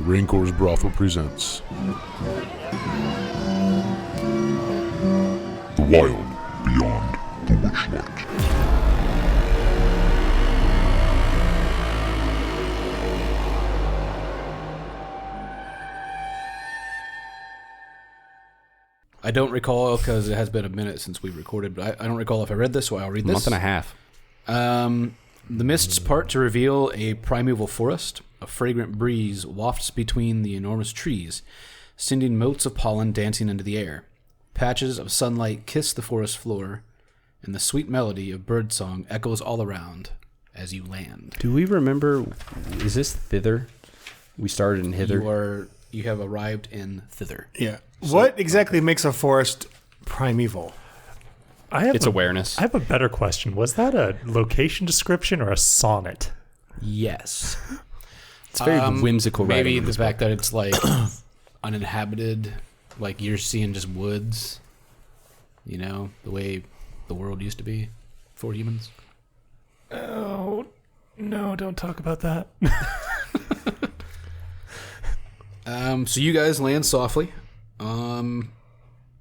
Raincore's Brothel presents The Wild Beyond the Witchlight. I don't recall because it has been a minute since we recorded, but I don't recall if I read this, so I'll read this. A month and a half. The mists part to reveal a primeval forest. A fragrant breeze wafts between the enormous trees, sending motes of pollen dancing into the air. Patches of sunlight kiss the forest floor, and the sweet melody of birdsong echoes all around as you land. Do we remember, is this Thither? We started in Hither. You have arrived in Thither. Yeah. So, what exactly makes a forest primeval? It's awareness. I have a better question. Was that a location description or a sonnet? Yes. It's very whimsical. Maybe the fact that it's like uninhabited, like you're seeing just woods, you know, the way the world used to be for humans. Oh, no, don't talk about that. So you guys land softly in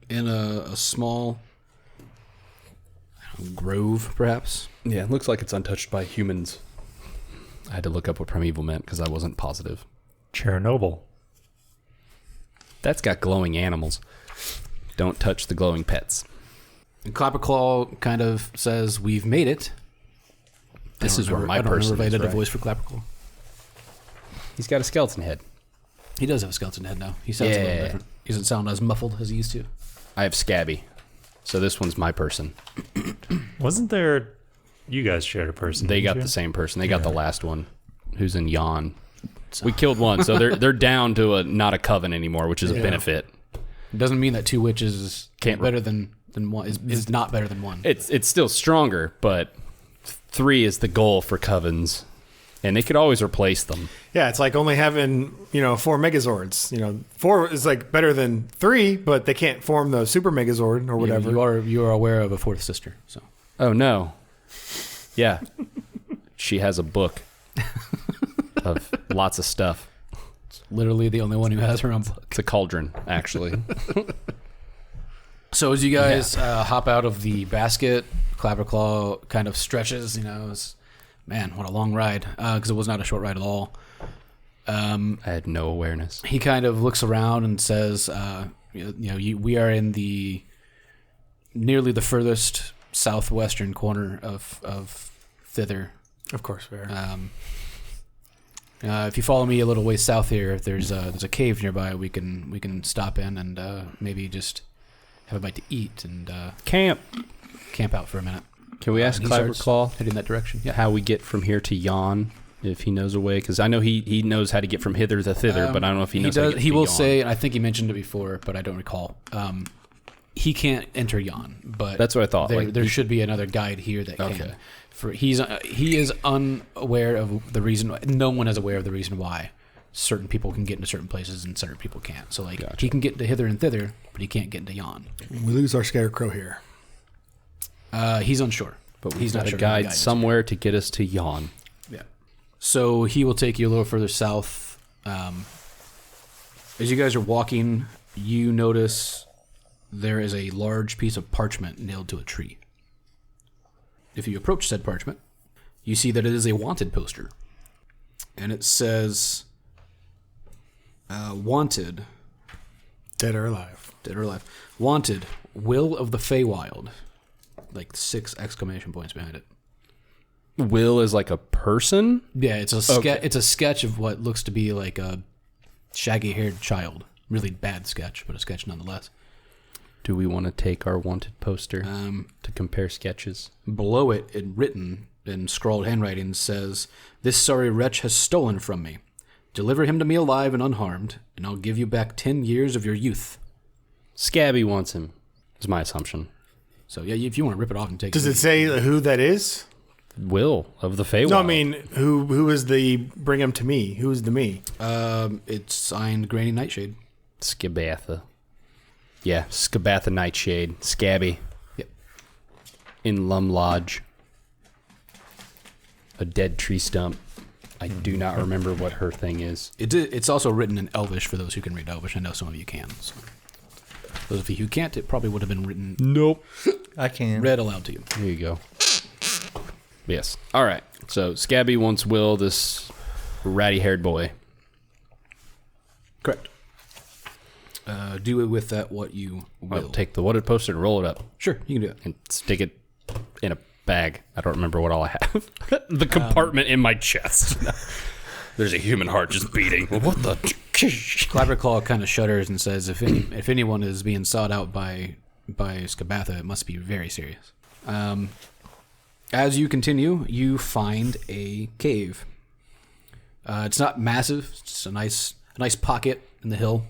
a small grove, perhaps. Yeah, it looks like it's untouched by humans. I had to look up what primeval meant because I wasn't positive. Chernobyl. That's got glowing animals. Don't touch the glowing pets. And Clapperclaw kind of says, "We've made it." This is where my person is. I did a voice for Clapperclaw. He's got a skeleton head. He does have a skeleton head now. He sounds a little different. He doesn't sound as muffled as he used to. I have Scabby. So this one's my person. Wasn't there... You guys shared a person. They got the same person. They got the last one, who's in Yawn. We killed one, so they're down to not a coven anymore, which is a benefit. It doesn't mean that two witches can't better than one is not better than one. It's still stronger, but 3 is the goal for covens, and they could always replace them. Yeah, it's like only having 4 Megazords. 4 is like better than 3, but they can't form the Super Megazord or whatever. You are aware of a fourth sister, so. Oh no. Yeah. She has a book of lots of stuff. It's literally the only one who has her own book. It's a cauldron, actually. So as you guys hop out of the basket, Clapperclaw kind of stretches, man, what a long ride, because it was not a short ride at all. I had no awareness. He kind of looks around and says, we are in the nearly the furthest southwestern corner of Thither. Of course, we are. If you follow me a little way south here, there's a cave nearby. We can stop in and maybe just have a bite to eat and camp out for a minute. Can we ask Clapperclaw heading that direction? Yeah. How we get from here to Yawn, if he knows a way? Because I know he knows how to get from hither to thither, but I don't know if he knows how to get He will to Yawn. say, and I think he mentioned it before, but I don't recall. He can't enter Yawn, but that's what I thought. There should be another guide here that can. He is unaware of the reason. No one is aware of the reason why certain people can get into certain places and certain people can't. So he can get into hither and thither, but he can't get into Yawn. We lose our scarecrow here. He's unsure, but he's not a guide somewhere to get us to Yawn. Yeah. So he will take you a little further south. As you guys are walking, you notice there is a large piece of parchment nailed to a tree. If you approach said parchment, you see that it is a wanted poster. And it says, wanted. Dead or alive. Dead or alive. Wanted, Will of the Feywild. Like 6 exclamation points behind it. Will is like a person? Yeah, it's a it's a sketch of what looks to be like a shaggy-haired child. Really bad sketch, but a sketch nonetheless. Do we want to take our wanted poster to compare sketches? Below it, written in scrawled handwriting, says, "This sorry wretch has stolen from me. Deliver him to me alive and unharmed, and I'll give you back 10 years of your youth." Scabby wants him, is my assumption. So, yeah, if you want to rip it off and take it. Does it say who that is? Will of the Feywild. No, I mean, who is the bring him to me? Who is the me? It's signed Granny Nightshade. Skabatha. Yeah, Skabatha Nightshade. Scabby. Yep. In Lum Lodge. A dead tree stump. I do not remember what her thing is. It's also written in Elvish for those who can read Elvish. I know some of you can. So. Those of you who can't, it probably would have been written. Nope. I can. Read aloud to you. There you go. Yes. All right. So Scabby wants Will, this ratty-haired boy. Correct. Do it with that what you will. I'll take the wooden poster and roll it up Sure, you can do it. and stick it in a bag. I don't remember what all I have. The compartment in my chest. There's a human heart just beating. What the? Clapperclaw kind of shudders and says, if anyone is being sought out by Skabatha, it must be very serious. As you continue, you find a cave. It's not massive. It's just a nice pocket in the hill.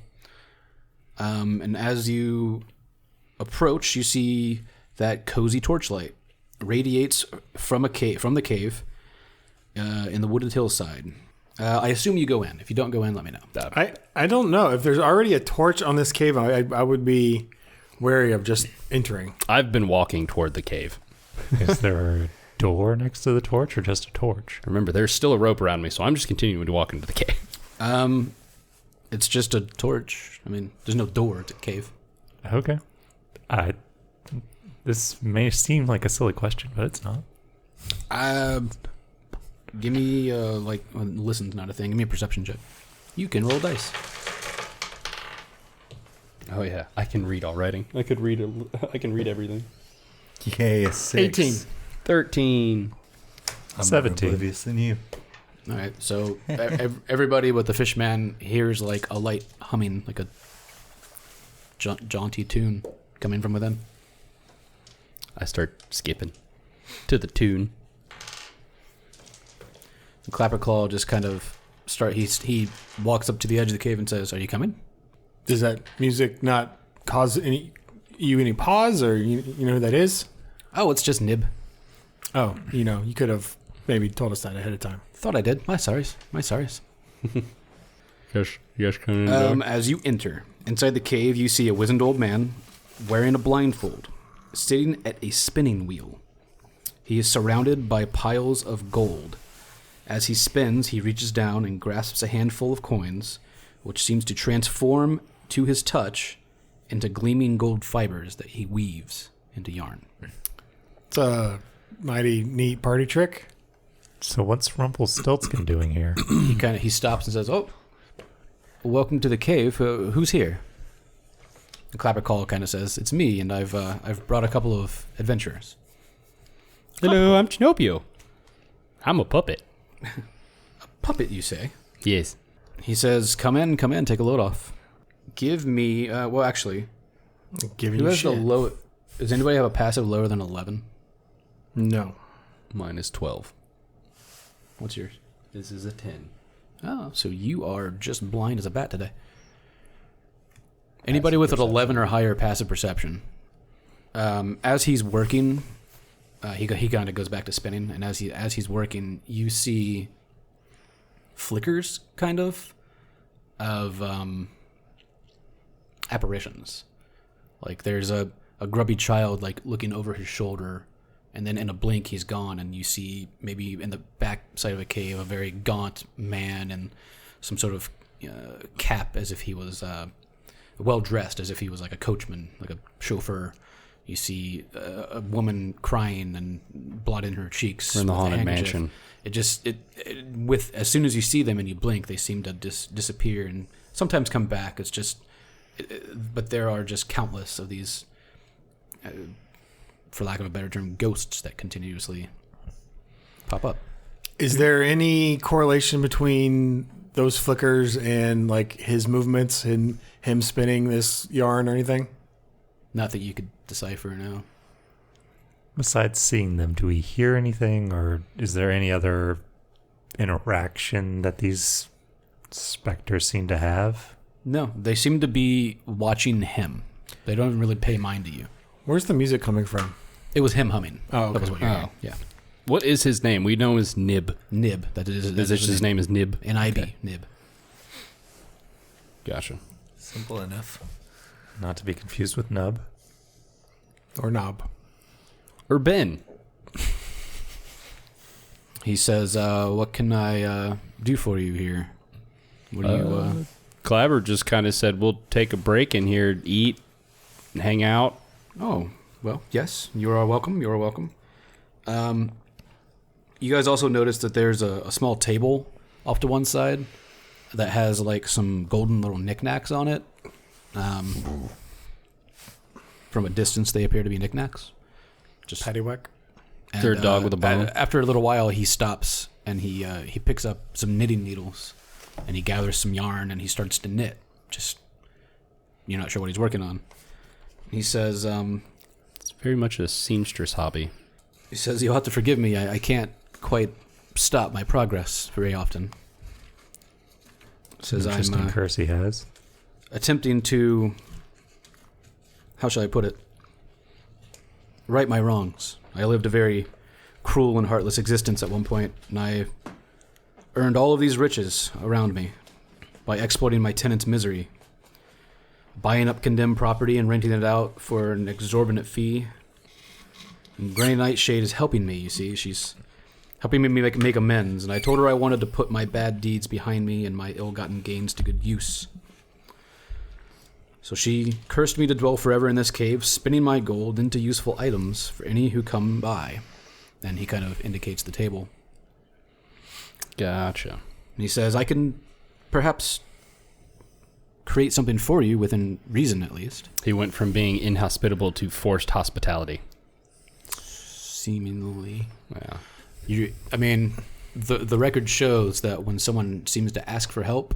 And as you approach, you see that cozy torchlight radiates from the cave in the wooded hillside. I assume you go in. If you don't go in, let me know. I don't know. If there's already a torch on this cave, I would be wary of just entering. I've been walking toward the cave. Is there a door next to the torch or just a torch? Remember, there's still a rope around me, so I'm just continuing to walk into the cave. It's just a torch. I mean, there's no door to the cave. Okay. This may seem like a silly question, but it's not. Give me, listen's not a thing. Give me a perception check. You can roll dice. Oh yeah, I can read all writing. I can read everything. Yay, a 6. 18. 13. I'm 17. more oblivious than you. All right, so everybody but the fishman hears like a light humming, like a jaunty tune coming from within. I start skipping to the tune. And Clapperclaw just kind of he walks up to the edge of the cave and says, "Are you coming?" Does that music not cause any pause, or you know who that is? Oh, it's just Nib. Oh, you could have maybe told us that ahead of time. Thought I did. My sorries. Yes, coming in. As you enter inside the cave, you see a wizened old man wearing a blindfold, sitting at a spinning wheel. He is surrounded by piles of gold. As he spins, he reaches down and grasps a handful of coins, which seems to transform to his touch into gleaming gold fibers that he weaves into yarn. It's a mighty neat party trick. So what's Rumpelstiltskin doing here? He stops and says, "Oh, welcome to the cave. Who's here?" The Clapperclaw kind of says, "It's me, and I've brought a couple of adventurers." Hello, I'm Chinnopio. I'm a puppet. Puppet, you say? Yes. He says, come in, take a load off. Give me, actually, Giving who you has the shit. low? Does anybody have a passive lower than 11? No. Mine is 12. What's yours? This is a 10. Oh, so you are just blind as a bat today. Anybody with an 11 or higher passive perception, as he's working, he kind of goes back to spinning, and as he's working, you see flickers, kind of apparitions. Like there's a grubby child like looking over his shoulder, and then in a blink he's gone, and you see maybe in the back side of a cave a very gaunt man and some sort of cap, as if he was well dressed, as if he was like a coachman, like a chauffeur. You see a woman crying and blood in her cheeks. We're in the with a haunted handkerchief. mansion. With as soon as you see them and you blink, they seem to disappear and sometimes come back. It's just, but there are just countless of these, for lack of a better term, ghosts that continuously pop up. Is there any correlation between those flickers and like his movements and him spinning this yarn or anything? Not that you could decipher now. Besides seeing them, do we hear anything, or is there any other interaction that these specters seem to have? No, they seem to be watching him. They don't really pay mind to you. Where's the music coming from? It was him humming. Oh, okay. That was what you're hearing. Yeah. What is his name? We know his Nib. Nib. That is His name is Nib. N-I-B. Okay. Nib. Gotcha. Simple enough. Not to be confused with Nub. Or knob? Or Ben. He says, what can I do for you here? What do you... Clabber just kind of said, we'll take a break in here, eat, and hang out. Oh, well, yes. You are welcome. You are welcome. You guys also notice that there's a small table off to one side that has like some golden little knickknacks on it. From a distance, they appear to be knickknacks. Just Paddywhack. and, Is there a dog with a bone? After a little while, he stops and he picks up some knitting needles and he gathers some yarn and he starts to knit. Just you're not sure what he's working on. He says, It's very much a seamstress hobby. He says, you'll have to forgive me. I can't quite stop my progress very often. Says Interesting I'm curse he has. attempting to, how shall I put it, right my wrongs. I lived a very cruel and heartless existence at one point, and I earned all of these riches around me by exploiting my tenants' misery, buying up condemned property and renting it out for an exorbitant fee. And Granny Nightshade is helping me, you see. She's helping me make amends, and I told her I wanted to put my bad deeds behind me and my ill-gotten gains to good use. So she cursed me to dwell forever in this cave, spinning my gold into useful items for any who come by. And he kind of indicates the table. Gotcha. And he says, I can perhaps create something for you within reason, at least. He went from being inhospitable to forced hospitality. Seemingly. Yeah. I mean, the record shows that when someone seems to ask for help,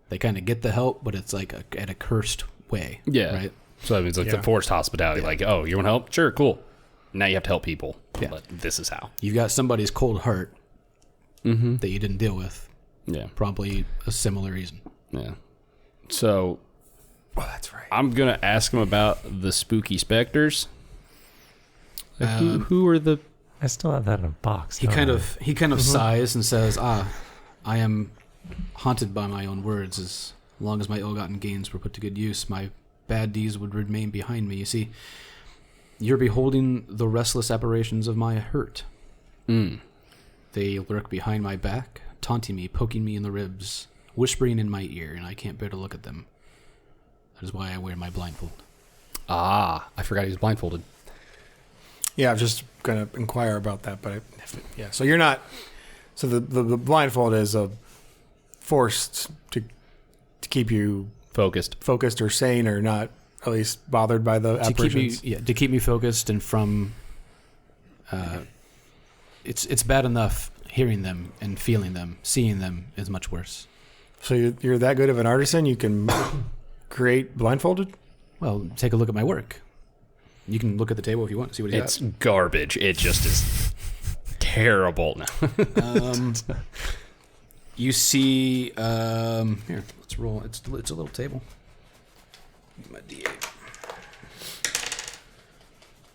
they kind of get the help, but it's like at a cursed way. Yeah. Right? So that means like the Yeah. forced hospitality. Yeah. Like, oh, you want help? Sure, cool. Now you have to help people. Yeah. But this is how. You got somebody's cold heart that you didn't deal with. Yeah. Probably a similar reason. Yeah. So Oh, that's right. I'm going to ask him about the spooky specters. Like, who are the... I still have that in a box. He don't kind I? of sighs and says, I am haunted by my own words. As long as my ill-gotten gains were put to good use, my bad deeds would remain behind me. You see, you're beholding the restless aberrations of my hurt. They lurk behind my back, taunting me, poking me in the ribs, whispering in my ear, and I can't bear to look at them. That is why I wear my blindfold. Ah, I forgot he was blindfolded. Yeah, I was just going to inquire about that, but yeah. So you're not. So the blindfold is forced to keep you Focused. or sane, or not at least bothered by the apparitions. To keep me focused and from. It's bad enough hearing them and feeling them. Seeing them is much worse. So you're that good of an artisan, you can create blindfolded? Well, take a look at my work. You can look at the table if you want to see what he's It's garbage. It just is terrible now. You see, here, let's roll. It's a little table. Give me my D8.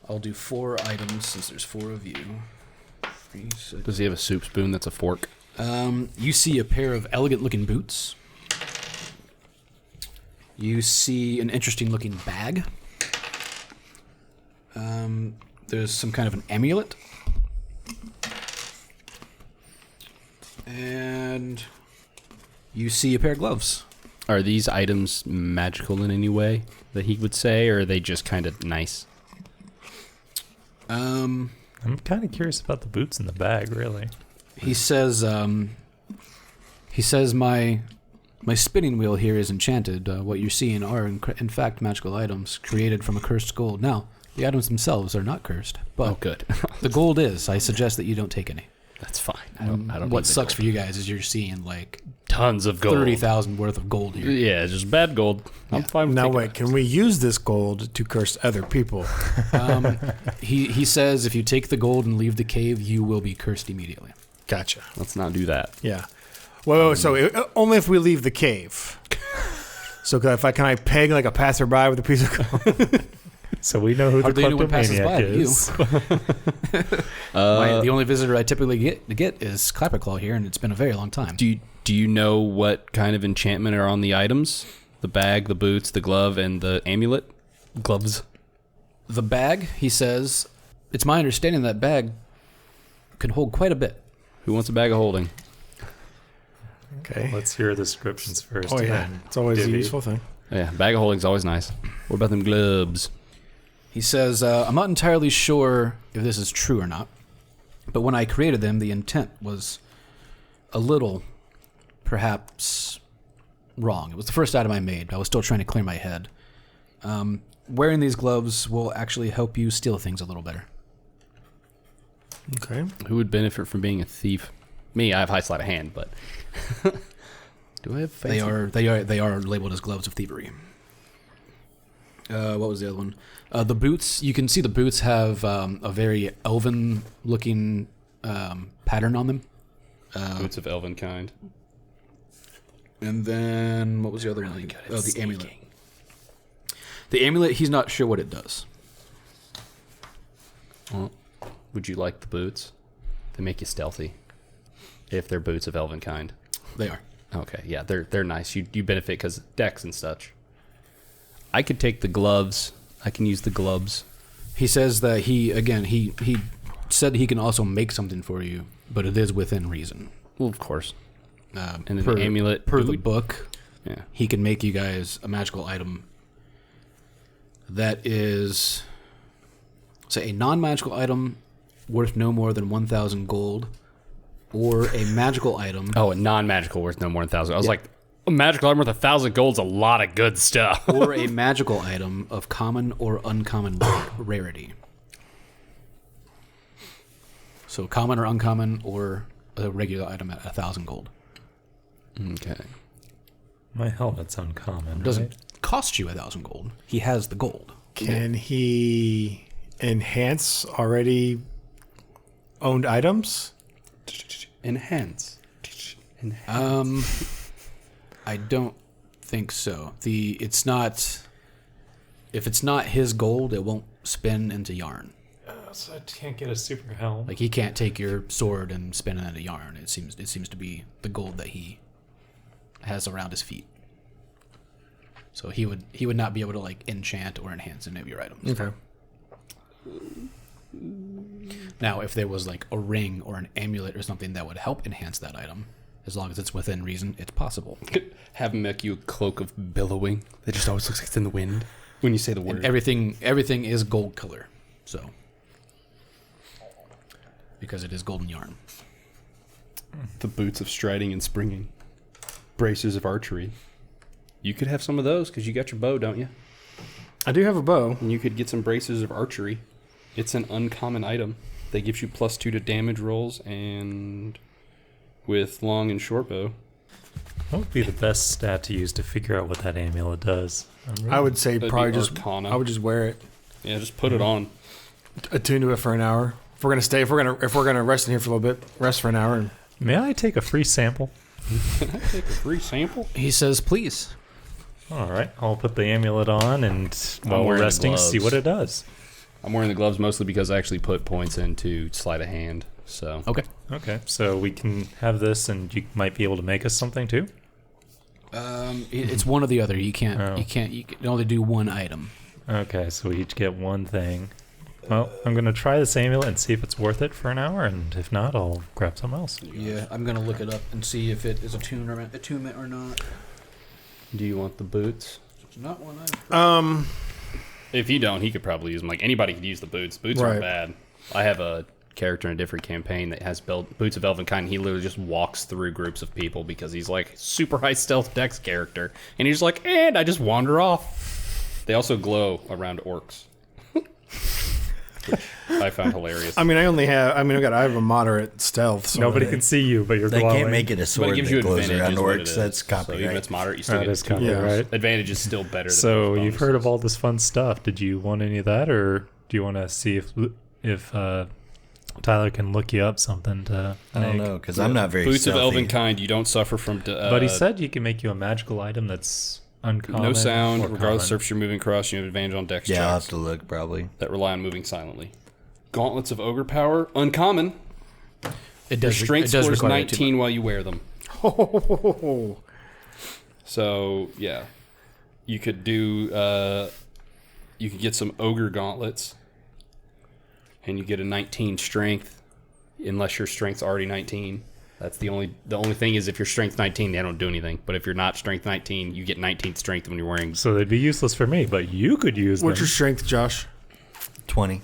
I'll do 4 items since there's 4 of you. 3, 6. Does he have a soup spoon that's a fork? You see a pair of elegant-looking boots. You see an interesting-looking bag. There's some kind of an amulet. And you see a pair of gloves. Are these items magical in any way that he would say, or are they just kind of nice? I'm kind of curious about the boots in the bag, really. He says my spinning wheel here is enchanted. What you're seeing are in fact magical items created from a cursed gold. Now, the items themselves are not cursed, but Oh, good. the gold is. I suggest that you don't take any. That's fine. I don't need What the sucks gold. for you guys is you're seeing like Tons of gold. 30,000 worth of gold here. Yeah, it's just bad gold. I'm fine with Now taking wait, can we use this gold to curse other people? He says if you take the gold and leave the cave, you will be cursed immediately. Gotcha. it. Let's not do that. Yeah. Well, only if we leave the cave. So can I peg like a passerby with a piece of gold? So we know who Hardly the anyone passes by kleptomaniac you. is. The only visitor I typically get is Clapperclaw here, and it's been a very long time. Do you know what kind of enchantment are on the items? The bag, the boots, the glove, and the amulet? Gloves. The bag, he says, it's my understanding that bag can hold quite a bit. Who wants a bag of holding? Okay. Let's hear the descriptions first. Oh, yeah. and It's always a divvy. useful thing. Yeah, bag of holding's always nice. What about them gloves? He says, I'm not entirely sure if this is true or not, but when I created them, the intent was a little, perhaps, wrong. It was the first item I made, but I was still trying to clear my head. Wearing these gloves will actually help you steal things a little better. Okay. Who would benefit from being a thief? Me, I have high sleight of hand, but do I have fancy? They are labeled as gloves of thievery. What was the other one? The boots. You can see the boots have a very elven-looking pattern on them. Boots of elven kind. And then what was the other one? Oh, the amulet. The amulet. He's not sure what it does. Well, would you like the boots? They make you stealthy. If they're boots of elven kind. They are. Okay, yeah, they're nice. You benefit because dex and such. I could take the gloves. I can use the gloves. He says that he said he can also make something for you, but it is within reason. Well, of course. And then the amulet. per the book, Yeah. he can make you guys a magical item that is, say, a non-magical item worth no more than 1,000 gold, or a magical item. Oh, a non-magical worth no more than 1,000. I was like, a magical item worth 1,000 gold's a lot of good stuff. Or a magical item of common or uncommon rarity. So common or uncommon, or a regular item at 1,000 gold. Okay. My helmet's uncommon. It doesn't right? cost you 1,000 gold. He has the gold. Can he enhance already owned items? Enhance. I don't think so. It's not. If it's not his gold, it won't spin into yarn. So I can't get a super helm. Like he can't take your sword and spin it into yarn. It seems to be the gold that he has around his feet. So he would not be able to like enchant or enhance any of your items. Okay. Now, if there was like a ring or an amulet or something that would help enhance that item, as long as it's within reason, it's possible. Have him make you a cloak of billowing that just always looks like it's in the wind when you say the word. And everything is gold color, so because it is golden yarn. The boots of striding and springing. Braces of archery. You could have some of those because you got your bow, don't you? I do have a bow. And you could get some braces of archery. It's an uncommon item that gives you +2 to damage rolls and with long and short bow. What would be the best stat to use to figure out what that amulet does? I would say That'd probably be just Arcana. I would just wear it, Yeah, just put it on. attune to it for an hour. If we're gonna rest in here for a little bit, rest for an hour. And May I take a free sample? Take a free sample. He says, "Please." All right, I'll put the amulet on, and while we're wearing the resting, see gloves. what it does. I'm wearing the gloves mostly because I actually put points into sleight of hand. So Okay. Okay, so we can have this, and you might be able to make us something too. It's one or the other. You can't. Oh. You can't. You can only do one item. Okay, so we each get one thing. Well, I'm gonna try this amulet and see if it's worth it for an hour, and if not, I'll grab something else. Yeah, I'm gonna look it up and see if it is attunement or not. do you want the boots? It's not one item. If you don't, he could probably use them. Like anybody could use the boots. Boots Right. aren't bad. I have a character in a different campaign that has boots of elven kind. He literally just walks through groups of people because he's like super high stealth dex character, and he's like, and I just wander off. They also glow around orcs, which I found hilarious. I have a moderate stealth. So Nobody can see you, but you're They glowing. can't make it a But sword it gives that you glows advantage. around is what it orcs. is. That's So even if copyright. it's moderate, you still That get is 2 bonus. copyright. Advantage is still better. Than So those you've heard of bonuses. all this fun stuff. Did you want any of that, or do you want to see if Tyler can look you up something to I don't make? know, because I'm not very Boots stealthy. of elven kind. You don't suffer from. But he said he can make you a magical item that's uncommon. no sound, or regardless of common. surface you're moving across. You have advantage on dex Yeah, I'll have checks to look probably. that rely on moving silently. Gauntlets of ogre power, uncommon. It Your does. strength it does scores require 19 while you wear them. Oh, So yeah, you could do. You could get some ogre gauntlets, and you get a 19 strength, unless your strength's already 19. That's the only thing is if you're strength 19, they don't do anything. But if you're not strength 19, you get 19th strength when you're wearing. So they'd be useless for me, but you could use What's them. your strength, Josh? 20.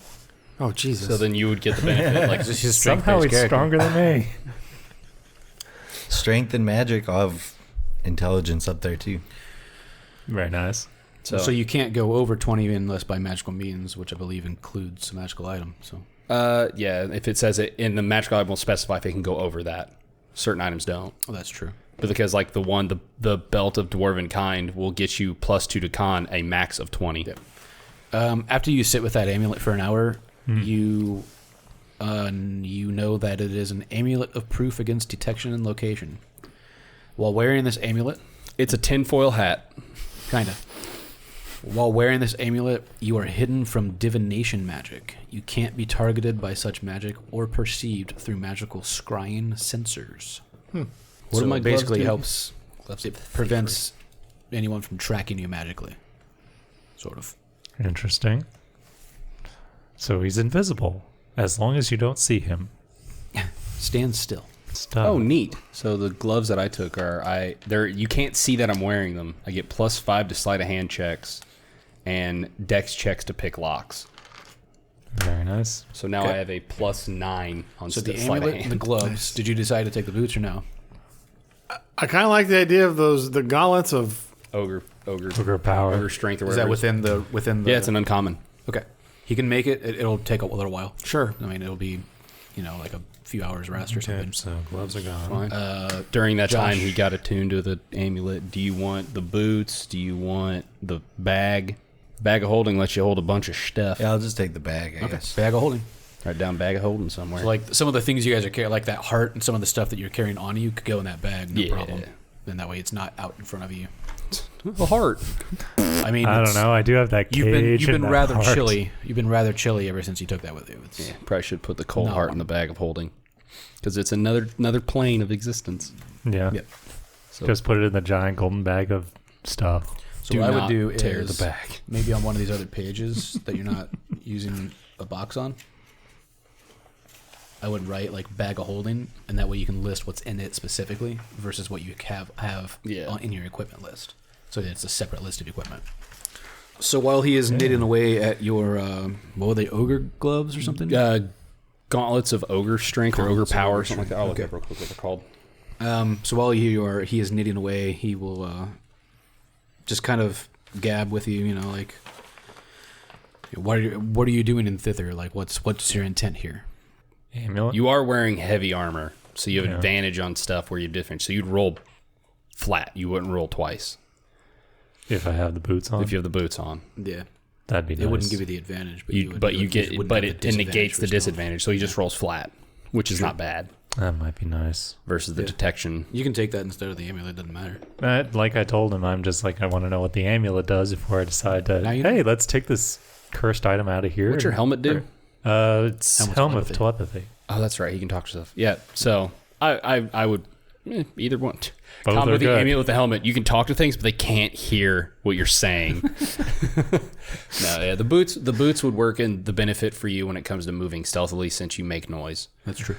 Oh, Jesus. So then you would get the benefit. Like This is Somehow strength-based he's character. stronger than me. Strength and magic. I'll have intelligence up there too. Very nice. So you can't go over 20 unless by magical means, which I believe includes a magical item. So yeah, if it says it in the magical item will specify if it can go over that. Certain items don't. oh, that's true. But because like the belt of dwarven kind will get you +2 to con, a max of 20. Yep. After you sit with that amulet for an hour, you know that it is an amulet of proof against detection and location. While wearing this amulet, It's a tinfoil hat. kind of. While wearing this amulet, you are hidden from divination magic. You can't be targeted by such magic or perceived through magical scrying sensors. What So do my it gloves basically do? helps. It prevents anyone from tracking you magically. Sort of. Interesting. So he's invisible as long as you don't see him. Stand still. Stuff. Oh, neat. So the gloves that I took they're you can't see that I'm wearing them. I get +5 to sleight of hand checks and dex checks to pick locks. Very nice. So now I have a +9 on So the sleight of amulet and the hand. gloves. Did you decide to take the boots or no? I kind of like the idea of the gauntlets of. Ogre power. strength or Is whatever. that within the? Yeah, it's an uncommon. Okay. He can make it. It'll take a little while. Sure. I mean, it'll be, like a few hours rest or something. So gloves are gone. Fine. During that Josh. time, he got attuned to the amulet. Do you want the boots? Do you want the bag? Bag of holding lets you hold a bunch of stuff. Yeah, I'll just take the bag, I Okay. guess. Bag of holding. Write down bag of holding somewhere. So like some of the things you guys are carrying, like that heart and some of the stuff that you're carrying on you, could go in that bag, no Yeah. problem. And that way, it's not out in front of you. a heart. I mean, I don't know. I do have that cage. You've been and that rather heart. chilly. You've been rather chilly ever since you took that with you. It's, Yeah, probably should put the cold No. heart in the bag of holding, because it's another plane of existence. Yeah. Yep. So Just put it in the giant golden bag of stuff. So do what I would not do tear is the bag. maybe on one of these other pages that you're not using a box on, I would write like bag of holding, and that way you can list what's in it specifically versus what you have Yeah. in your equipment list. So that it's a separate list of equipment. So while he is knitting away at your, what were they, ogre gloves or something? Gauntlets of ogre strength or ogre Gauntlets of power, ogre something like that. I'll look Okay. up real quick what they're called. So while he is knitting away, he will just kind of gab with you, like, what are you doing in Thither? Like, what's your intent here? Amulet. You are wearing heavy armor, so you have Yeah. advantage on stuff where you're different. So you'd roll flat. You wouldn't roll twice if I have the boots on, if you have the boots on. Yeah, that'd be nice. it wouldn't give you the advantage, but It negates the disadvantage. So he just rolls flat, which is not bad That might be nice. versus the Yeah. detection. You can take that instead of the amulet. Doesn't matter. Like I told him, I'm just like, I want to know what the amulet does before I decide to, Now you hey, let's take this cursed item out of here. What's your helmet do? It's Helmet's helmet of telepathy. Oh, that's right. He can talk to stuff. Yeah. So I would either one. Both Combo are with the good. amulet with the helmet. You can talk to things, but they can't hear what you're saying. No, yeah. The boots would work in the benefit for you when it comes to moving stealthily, since you make noise. That's true.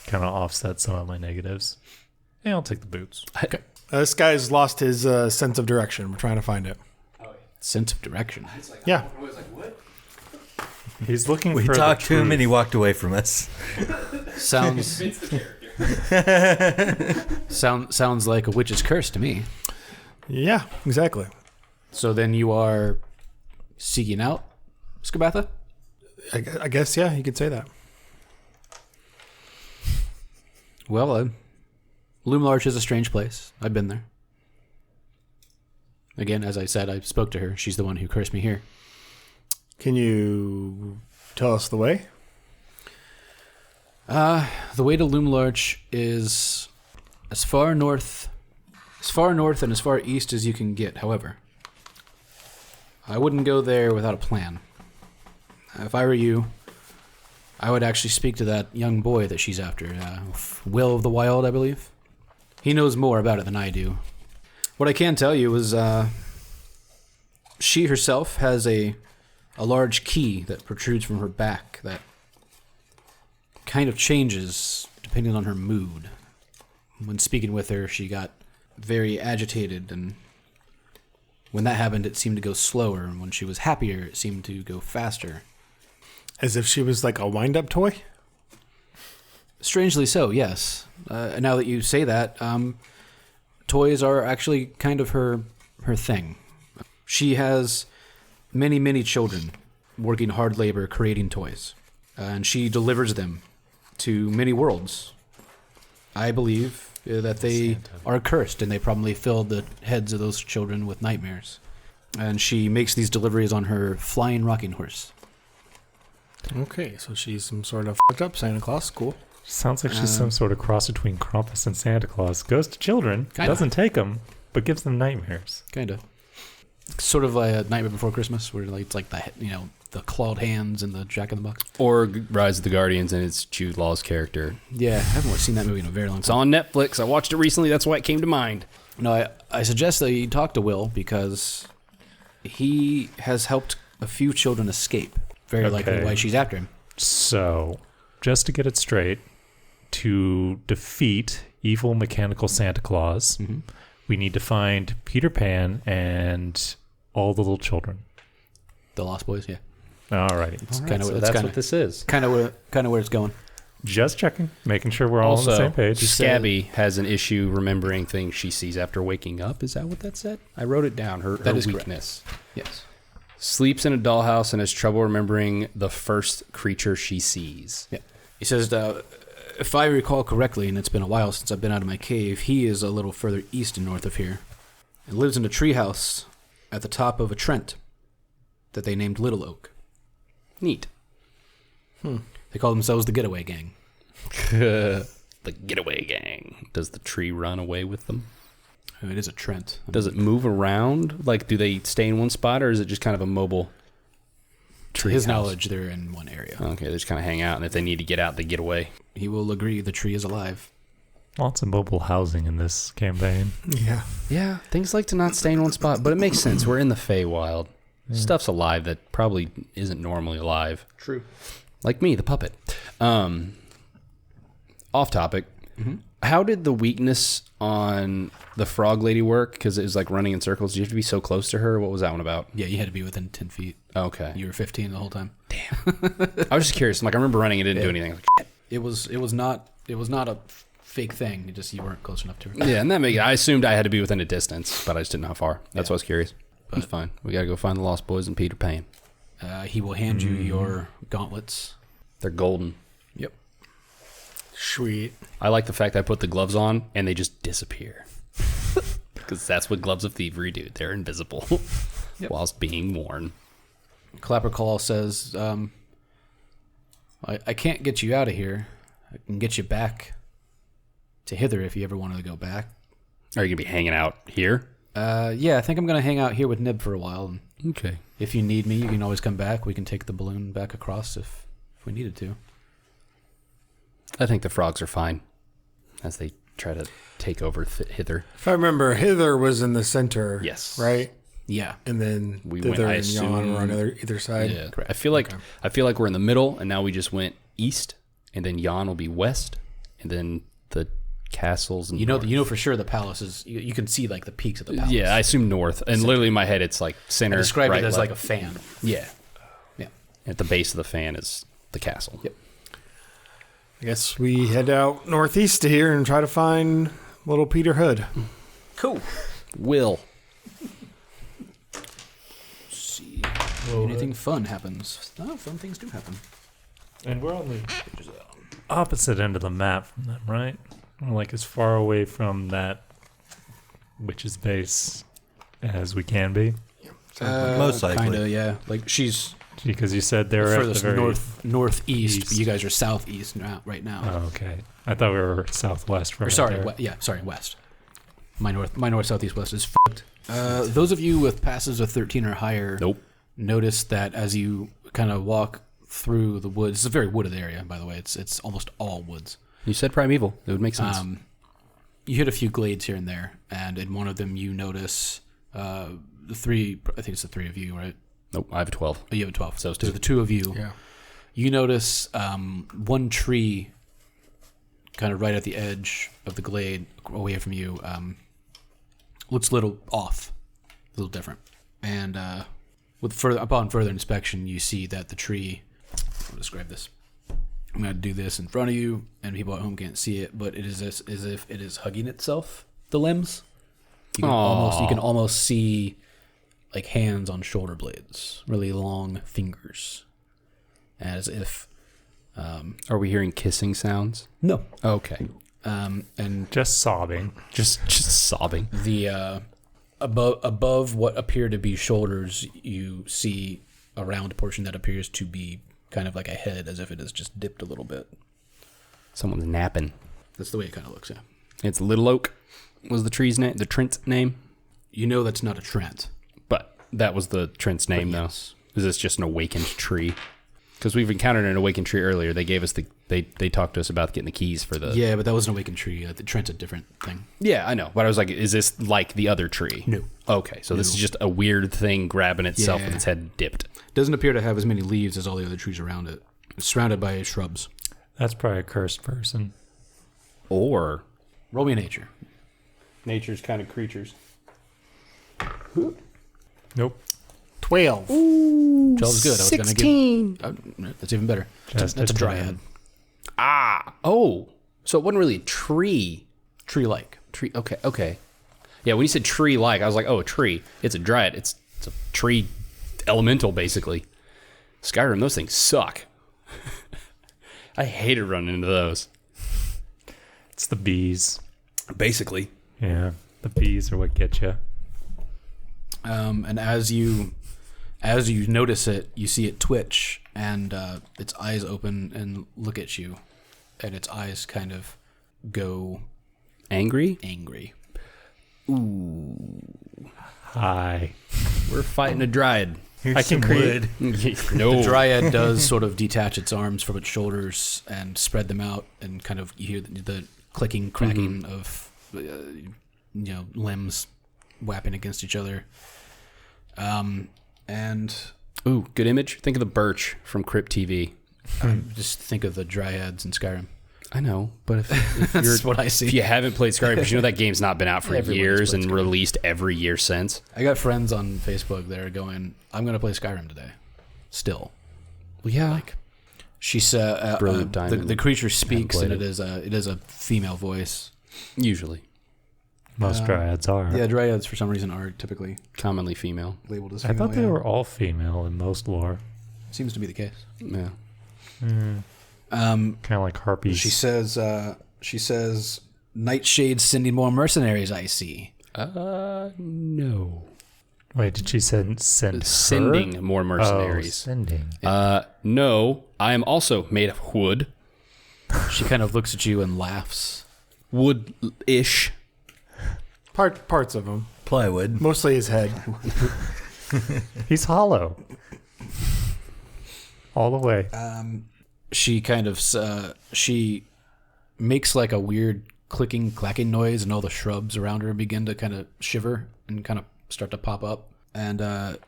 Kind of offset some of my negatives. Yeah, I'll take the boots. Okay. This guy's lost his sense of direction. We're trying to find it. Sense of direction. Yeah. He's looking We for talked the to him truth. and he walked away from us. Sounds sounds like a witch's curse to me. Yeah, exactly. So then you are seeking out Skabatha? I guess, yeah, you could say that. Well, Loomlarch is a strange place. I've been there. Again, as I said, I spoke to her. She's the one who cursed me here. Can you tell us the way? The way to Loomlarch is as far north and as far east as you can get. However, I wouldn't go there without a plan. If I were you, I would actually speak to that young boy that she's after, Will of the Wild, I believe. He knows more about it than I do. What I can tell you is she herself has a large key that protrudes from her back that kind of changes depending on her mood. When speaking with her, she got very agitated, and when that happened, it seemed to go slower, and when she was happier, it seemed to go faster. As if she was like a wind-up toy? Strangely so, yes. Now that you say that, toys are actually kind of her thing. She has many, many children working hard labor creating toys, and she delivers them to many worlds. I believe that they are cursed, and they probably filled the heads of those children with nightmares. And she makes these deliveries on her flying rocking horse. Okay, so she's some sort of fucked up Santa Claus. Cool. Sounds like she's some sort of cross between Krampus and Santa Claus. Goes to children, Kinda. doesn't take them, but gives them nightmares. Kind of. Sort of like a Nightmare Before Christmas, where like it's like the clawed hands and the Jack in the Box. Or Rise of the Guardians, and it's Jude Law's character. Yeah, I haven't seen that movie in a very long It's time. on Netflix. I watched it recently. That's why it came to mind. No, I suggest that you talk to Will because he has helped a few children escape. Very likely Okay. why she's after him. So, just to get it straight, to defeat evil mechanical Santa Claus, we need to find Peter Pan and all the little children. The Lost Boys, yeah. Alrighty. It's kind of So that's what this is. kind of where it's going. Just checking, making sure we're all on the same page. Scabby has an issue remembering things she sees after waking up. Is that what that said? I wrote it down. Her That is correct. weakness. Yes. Sleeps in a dollhouse and has trouble remembering the first creature she sees. Yeah. He says, if I recall correctly, and it's been a while since I've been out of my cave, he is a little further east and north of here, and lives in a treehouse at the top of a Trent that they named Little Oak. Neat. They call themselves the Getaway Gang. The Getaway Gang. Does the tree run away with them? It is a Trent. Does it move around? Like, do they stay in one spot, or is it just kind of a mobile To his treehouse? knowledge, they're in one area. Okay, they just kind of hang out, and if they need to get out, they get away. He will agree the tree is alive. Lots of mobile housing in this campaign. Yeah. Yeah, things like to not stay in one spot, but it makes sense. We're in the Feywild. Stuff's alive that probably isn't normally alive. True. Like me, the puppet. Off topic. How did the weakness on the frog lady work? Because it was like running in circles. Did you have to be so close to her? What was that one about? Yeah, you had to be within 10 feet. Okay. You were 15 the whole time. I was just curious. Like, I remember running and it didn't do anything. Like, It was not a fake thing. It just you weren't close enough to her. yeah, and I assumed I had to be within a distance, but I just didn't know how far. That's why I was curious. It's fine. We got to go find the Lost Boys and Peter Pan. He will hand you your gauntlets. They're golden. Yep. Sweet. I like the fact that I put the gloves on and they just disappear. Because that's what gloves of thievery do. They're invisible whilst being worn. Clapperclaw says, I can't get you out of here. I can get you back to Thither if you ever wanted to go back. Are you going to be hanging out here? Yeah, I think I'm going to hang out here with Nib for a while. And Okay. if you need me, you can always come back. We can take the balloon back across if we needed to. I think the frogs are fine as they try to take over Thither. If I remember, Hither was in the center. Yes. Right? Yeah. And then We Thither went, I and Yawn assume- were on either side. Yeah. I feel like we're in the middle, and now we just went east, and then Yon will be west, and then the castles. And You know for sure the palace is. You can see like the peaks of the palace. Yeah, I assume north, and literally in my head it's like center. I described right, it as left. like a fan. Yeah. Yeah. At the base of the fan is the castle. Yep. I guess we head out northeast to here and try to find little Peter Hood. Cool. Will. See. Anything fun happens. Oh, fun things do happen. And we're on the opposite end of the map from them, right? We're like as far away from that witch's base as we can be. Most likely. Kind of, yeah. Like she's Because you said they're at the furthest very... northeast, but east. you guys are southeast right now. Oh, okay. I thought we were southwest from Or it sorry, there. west. My north, southeast, west is fucked. Those of you with passes of 13 or higher notice that as you kind of walk through the woods, it's a very wooded area, by the way. It's almost all woods. You said primeval. It would make sense. You hit a few glades here and there, and in one of them you notice the three. I think it's the three of you, right? Nope, I have a 12. Oh, you have a 12. So it's to two. the two of you, Yeah. You notice one tree kind of right at the edge of the glade away from you looks a little off, a little different. And upon further inspection, you see that the tree... I'll describe this. I'm going to do this in front of you, and people at home can't see it, but it is as if it is hugging itself, the limbs. You can almost see like hands on shoulder blades, really long fingers, as if. Are we hearing kissing sounds? No. Okay. And Just sobbing. Just sobbing. the above what appear to be shoulders, you see a round portion that appears to be kind of like a head, as if it is just dipped a little bit. Someone's napping. That's the way it kind of looks. Yeah. It's Little Oak. Was the tree's name? The Trent's name? You know that's not a Trent. But that was the Trent's name, though. Yes. Is this just an awakened tree? Because we've encountered an awakened tree earlier. They gave us they talked to us about getting the keys for the... Yeah, but that was an awakened tree. The Trent's a different thing. Yeah, I know. But I was like, is this like the other tree? No. Okay, so this is just a weird thing grabbing itself Yeah. with its head dipped. Doesn't appear to have as many leaves as all the other trees around it. It's surrounded by shrubs. That's probably a cursed person. Or Roll me a nature. nature's kind of creatures. Nope. 12. 12 is good. I was going to give... that's even better. Just That's a a dryad. Oh, so it wasn't really a tree. Tree-like. Tree. Okay. Yeah, when you said tree-like, I was like, oh, a tree. It's a dryad. It's a tree elemental, basically. Skyrim, those things suck. I hated running into those. It's the bees. Basically. Yeah. The bees are what get you. And as you notice it, you see it twitch, and its eyes open and look at you, and its eyes kind of go Angry? angry. Hi. We're fighting a dryad. I can create. No. The dryad does sort of detach its arms from its shoulders and spread them out, and kind of you hear the clicking, cracking of limbs whapping against each other. And Ooh, good image. Think of the birch from Crypt TV. just think of the dryads in Skyrim. I know, but if That's what I see. if you haven't played Skyrim, because you know that game's not been out for Everybody's years played and Skyrim. released every year since. I got friends on Facebook that are going, I'm going to play Skyrim today. Still. Well, yeah. Like, she said, Brilliant diamond. the creature speaks, and played it is a female voice. Usually. Most dryads are. Yeah, dryads for some reason are typically Commonly female. labeled as I female. thought they yeah. were all female in most lore. Seems to be the case. Yeah. Kind of like harpies. She says, Nightshade's sending more mercenaries, I see. No. Wait, did she send her? Sending more Oh, mercenaries. sending. No, I am also made of wood. She kind of looks at you and laughs. Wood-ish. Parts of him. Plywood. Mostly his head. He's hollow. All the way. She kind of she makes like a weird clicking, clacking noise, and all the shrubs around her begin to kind of shiver and kind of start to pop up. And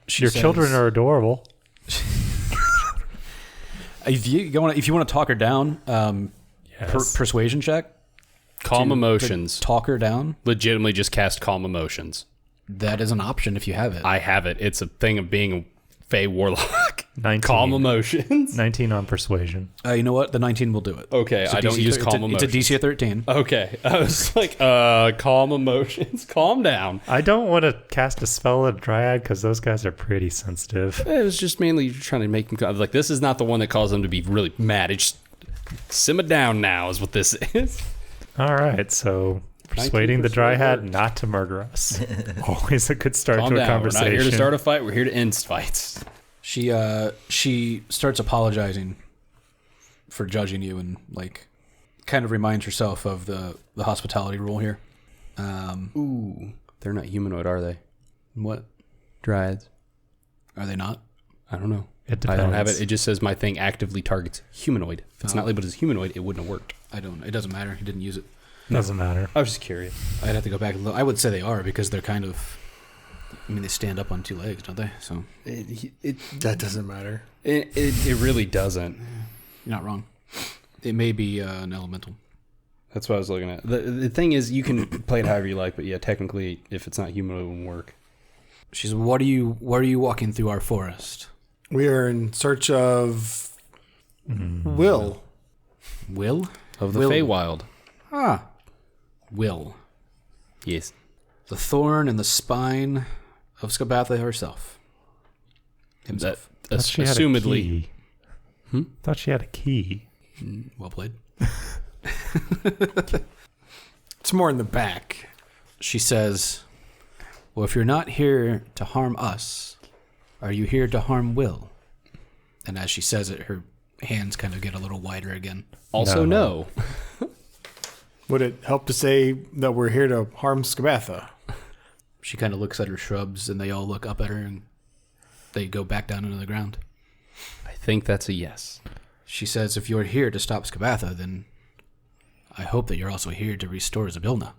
she Your says, children are adorable. If you want to talk her down, Yes. persuasion check. Calm to emotions. Talk her down. Legitimately just cast calm emotions. That is an option if you have it. I have it. It's a thing of being a Fey Warlock. 19. Calm emotions. 19 on persuasion. You know what? The 19 will do it. Okay, It's a I don't DC use it's calm a, emotions. It's a DC of 13. Okay, I was like, calm emotions. Calm down. I don't want to cast a spell at Dryad because those guys are pretty sensitive. It was just mainly trying to make them like, this is not the one that caused them to be really mad. It's simmer down now is what this is. All right, so persuading the persuade Dryad worked. not to murder us. Always a good start Calm to a down. conversation. We're not here to start a fight. We're here to end fights. She starts apologizing for judging you and like kind of reminds herself of the hospitality rule here. Ooh, they're not humanoid, are they? What Dryads? are they not? I don't know. It I depends. don't have it. It just says my thing actively targets humanoid. If it's not labeled as humanoid, it wouldn't have worked. I don't. It doesn't matter. He didn't use it. Doesn't matter. I was just curious. I'd have to go back and look. I would say they are because they're kind of. I mean, they stand up on two legs, don't they? So It That doesn't matter. really doesn't. You're not wrong. It may be an elemental. That's what I was looking at. The thing is, you can play it however you like, but yeah, technically, if it's not human, it won't work. She says, why are you walking through our forest? We are in search of Will. Will? Of the Will. Feywild. Ah. Will. Yes. The thorn in the spine of Skabatha herself. Himself. Thought she had a Assumedly. key. Thought she had a key. Well played. It's more in the back. She says, well, if you're not here to harm us, are you here to harm Will? And as she says it, her hands kind of get a little wider again. Also, no. Would it help to say that we're here to harm Skabatha? She kind of looks at her shrubs, and they all look up at her, and they go back down into the ground. I think that's a yes. She says, if you're here to stop Skabatha, then I hope that you're also here to restore Zabilna.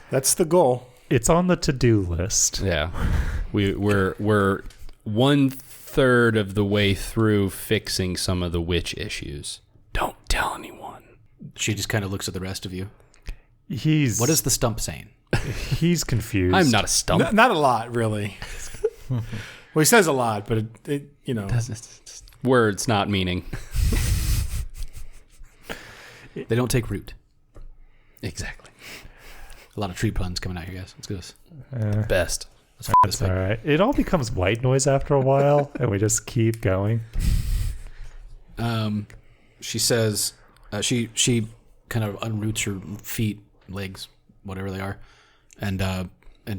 That's the goal. It's on the to-do list. Yeah. We're 1/3 of the way through fixing some of the witch issues. Don't tell anyone. She just kind of looks at the rest of you. What is the stump saying? He's confused. I'm not a stump. Not a lot, really. Well, he says a lot, but it you know. Words, not meaning. They don't take root. Exactly. A lot of tree puns coming out here, guys. Let's go. Best. Let's this It's all way. right. It all becomes white noise after a while, and we just keep going. She says, she kind of unroots her feet, legs, whatever they are, and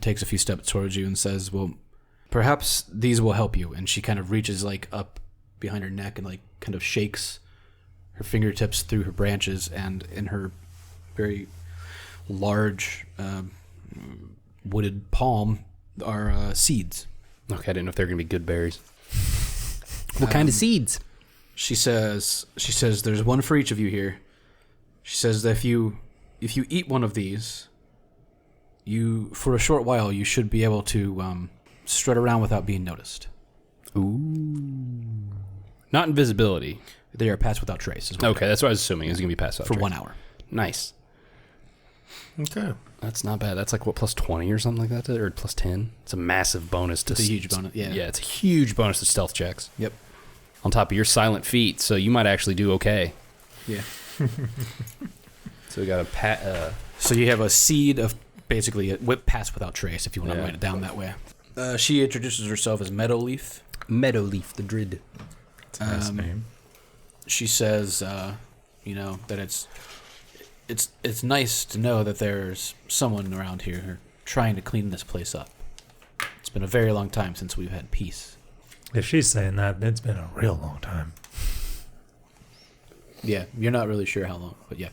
takes a few steps towards you and says, well, perhaps these will help you. And she kind of reaches like up behind her neck and like kind of shakes her fingertips through her branches, and in her very large wooded palm are seeds. Okay, I didn't know if they were going to be good berries. What kind of seeds? She says there's one for each of you here. She says that if you eat one of these, you for a short while you should be able to strut around without being noticed. Ooh. Not invisibility. They are passed without trace. Okay, that's what I was assuming. It's going to be passed out for trace. 1 hour. Nice. Okay. That's not bad. That's like, what, plus 20 or something like that? Or plus 10? It's a massive bonus to... It's a huge bonus, yeah. Yeah, it's a huge bonus to stealth checks. Yep. On top of your silent feat, so you might actually do okay. Yeah. So we got a So you have a seed of basically a whip pass without trace, if you want to Yeah. write it down that way. She introduces herself as Meadowleaf. Meadowleaf the Druid. It's a nice name. She says, that it's nice to know that there's someone around here trying to clean this place up. It's been a very long time since we've had peace. If she's saying that, it's been a real long time. Yeah, you're not really sure how long, but yeah.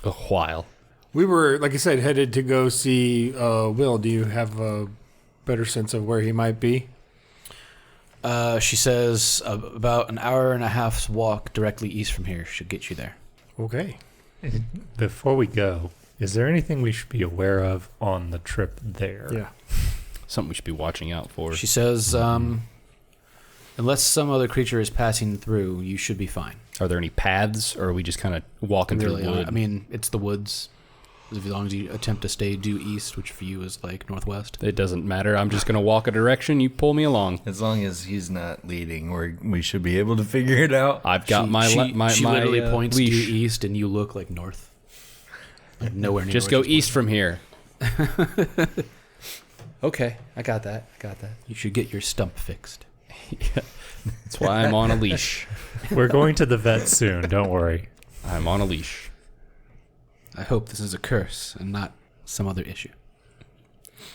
A while. We were, like I said, headed to go see Will. Do you have a better sense of where he might be? She says about an hour and a half's walk directly east from here should get you there. Okay. Before we go, is there anything we should be aware of on the trip there? Yeah. Something we should be watching out for. She says, unless some other creature is passing through, you should be fine. Are there any paths, or are we just kind of walking through the wood? I mean, it's the woods. As long as you attempt to stay due east, which for you is like northwest. It doesn't matter. I'm just going to walk a direction. You pull me along. As long as he's not leading, we should be able to figure it out. I've got She my literally points leash. due east, and you look like north. Like nowhere near. Just where go she's east from here. Okay, I got that. You should get your stump fixed. That's why I'm on a leash. We're going to the vet soon. Don't worry. I'm on a leash. I hope this is a curse and not some other issue.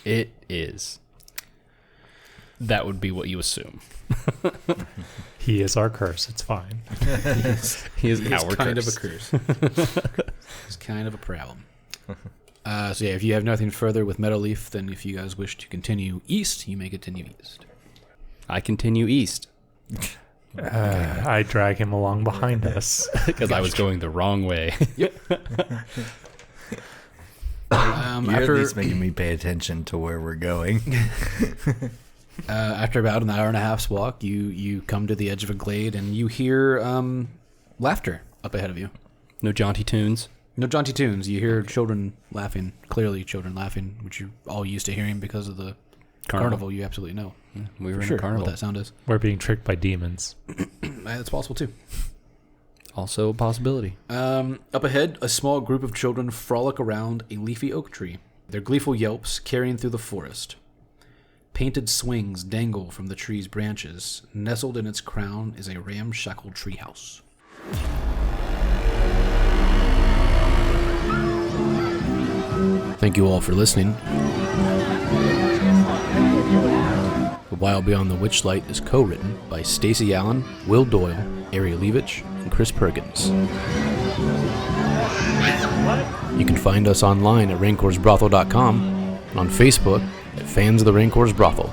It is. That would be what you assume. He is our curse. It's fine. He is It's our kind curse. of a curse. It's kind of a problem. So yeah, if you have nothing further with Meadowleaf, then if you guys wish to continue east, you may continue east. I continue east I drag him along behind us. because I was going the wrong way. You're at After least making me pay attention to where we're going. after about an hour and a half's walk, you come to the edge of a glade, and you hear laughter up ahead of you. No jaunty tunes. No jaunty tunes. You hear children laughing, clearly children laughing, which you're all used to hearing because of the carnival. You absolutely know. We were For in sure a carnival. what that sound is. We're being tricked by demons. That's possible too. Also a possibility. Up ahead, a small group of children frolic around a leafy oak tree, their gleeful yelps carrying through the forest. Painted swings dangle from the tree's branches. Nestled in its crown is a ramshackle treehouse. Thank you all for listening. The Wild Beyond the Witchlight is co-written by Stacey Allen, Will Doyle, Ari Levitch, and Chris Perkins. You can find us online at rancorsbrothel.com and on Facebook at Fans of the Rancor's Brothel.